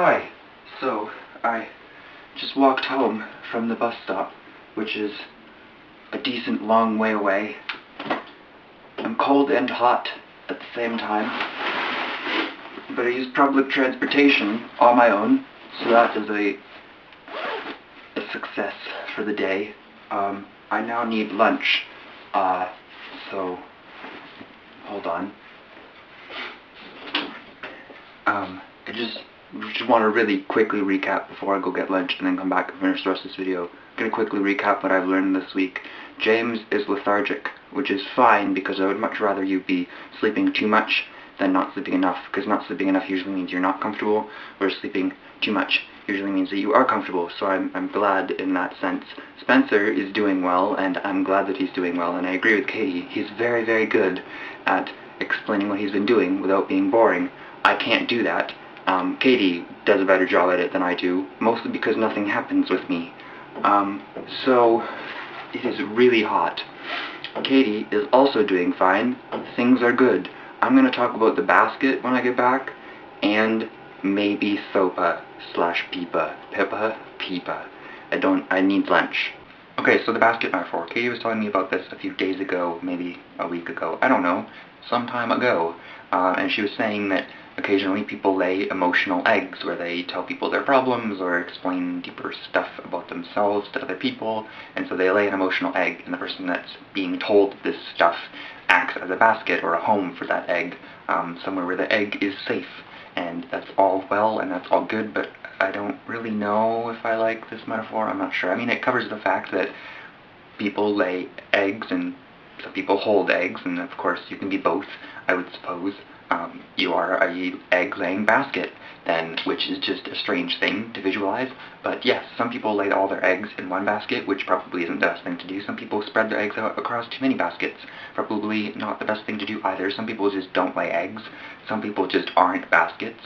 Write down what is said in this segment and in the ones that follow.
Hi. So, I just walked home from the bus stop, which is a decent long way away. I'm cold and hot at the same time, but I used public transportation on my own, so that is a success for the day. I now need lunch, so hold on. I just want to really quickly recap before I go get lunch and then come back and finish the rest of this video. I'm going to quickly recap what I've learned this week. James is lethargic, which is fine because I would much rather you be sleeping too much than not sleeping enough, because not sleeping enough usually means you're not comfortable, whereas sleeping too much usually means that you are comfortable, so I'm glad in that sense. Spencer is doing well, and I'm glad that he's doing well, and I agree with Katie. He's very, very good at explaining what he's been doing without being boring. I can't do that. Katie does a better job at it than I do, mostly because nothing happens with me. So, it is really hot. Katie is also doing fine. Things are good. I'm going to talk about the basket when I get back, and maybe Sopa slash Peepa. Peepa. I need lunch. Okay, so the basket metaphor. Katie was telling me about this a few days ago, maybe a week ago, I don't know, some time ago. And she was saying that occasionally people lay emotional eggs where they tell people their problems or explain deeper stuff about themselves to other people, and so they lay an emotional egg, and the person that's being told this stuff acts as a basket or a home for that egg, somewhere where the egg is safe. And that's all well and that's all good, but I don't really know if I like this metaphor. I'm not sure. I mean, it covers the fact that people lay eggs and some people hold eggs, and of course you can be both, I would suppose. You are a egg-laying basket, then, which is just a strange thing to visualize. But yes, some people lay all their eggs in one basket, which probably isn't the best thing to do. Some people spread their eggs out across too many baskets. Probably not the best thing to do either. Some people just don't lay eggs. Some people just aren't baskets.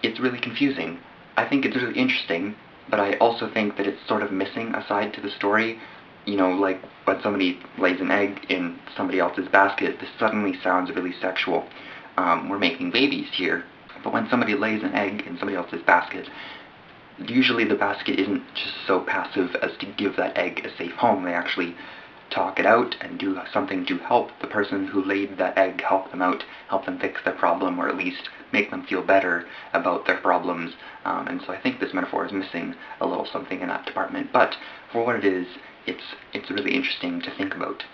It's really confusing. I think it's really interesting, but I also think that it's sort of missing a side to the story. You know, like when somebody lays an egg in somebody else's basket, this suddenly sounds really sexual. We're making babies here. But when somebody lays an egg in somebody else's basket, usually the basket isn't just so passive as to give that egg a safe home. They actually talk it out and do something to help the person who laid that egg, help them out, help them fix their problem, or at least make them feel better about their problems. And so I think this metaphor is missing a little something in that department. But for what it is, it's really interesting to think about.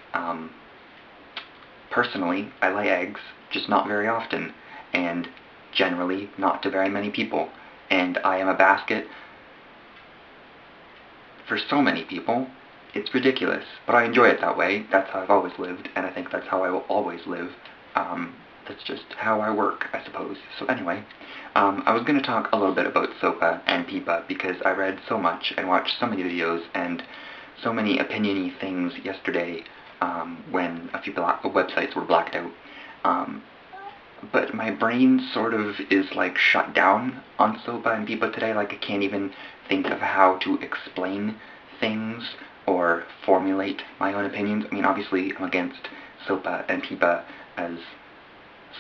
Personally, I lay eggs, just not very often, and generally not to very many people. And I am a basket for so many people. It's ridiculous, but I enjoy it that way. That's how I've always lived, and I think that's how I will always live. That's just how I work, I suppose. So anyway, I was going to talk a little bit about SOPA and Peepa because I read so much and watched so many videos and so many opinion-y things yesterday when a few websites were blacked out. But my brain sort of is like shut down on SOPA and Peepa today. Like I can't even think of how to explain things or formulate my own opinions. I mean, obviously I'm against SOPA and Peepa as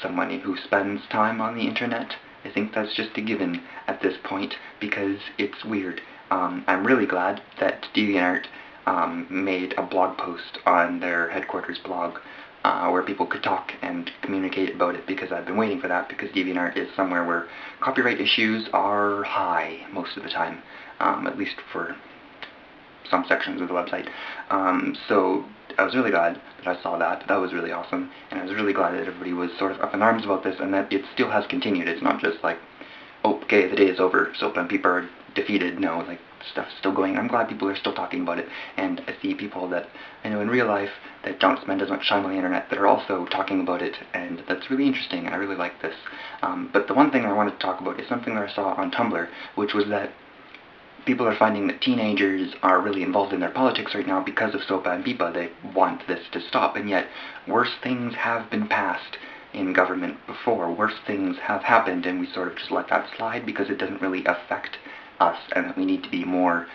someone who spends time on the internet. I think that's just a given at this point because it's weird. I'm really glad that DeviantArt made a blog post on their headquarters blog where people could talk and communicate about it, because I've been waiting for that, because DeviantArt is somewhere where copyright issues are high most of the time, at least for some sections of the website. So I was really glad that I saw that. That was really awesome, and I was really glad that everybody was sort of up in arms about this, and that it still has continued. It's not just like, oh, okay, the day is over, SOPA and Peepa are defeated. No, like, stuff's still going. I'm glad people are still talking about it, and I see people that I know in real life that don't spend as much time on the internet that are also talking about it, and that's really interesting, and I really like this. But the one thing I wanted to talk about is something that I saw on Tumblr, which was that people are finding that teenagers are really involved in their politics right now because of SOPA and Peepa. They want this to stop, and yet worse things have been passed in government before. Worse things have happened, and we sort of just let that slide because it doesn't really affect us, and that we need to be more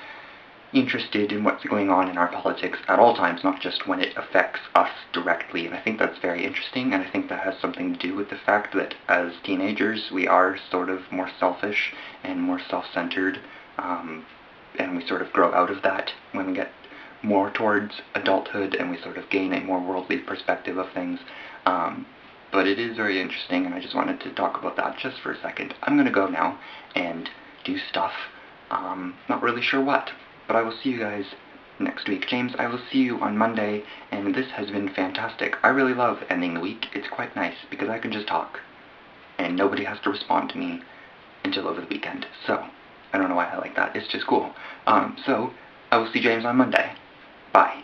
interested in what's going on in our politics at all times, not just when it affects us directly. And I think that's very interesting, and I think that has something to do with the fact that as teenagers we are sort of more selfish and more self-centered, and we sort of grow out of that when we get more towards adulthood and we sort of gain a more worldly perspective of things. But it is very interesting, and I just wanted to talk about that just for a second. I'm going to go now and do stuff. Not really sure what, but I will see you guys next week. James, I will see you on Monday, and this has been fantastic. I really love ending the week. It's quite nice, because I can just talk, and nobody has to respond to me until over the weekend. So, I don't know why I like that. It's just cool. So, I will see James on Monday. Bye.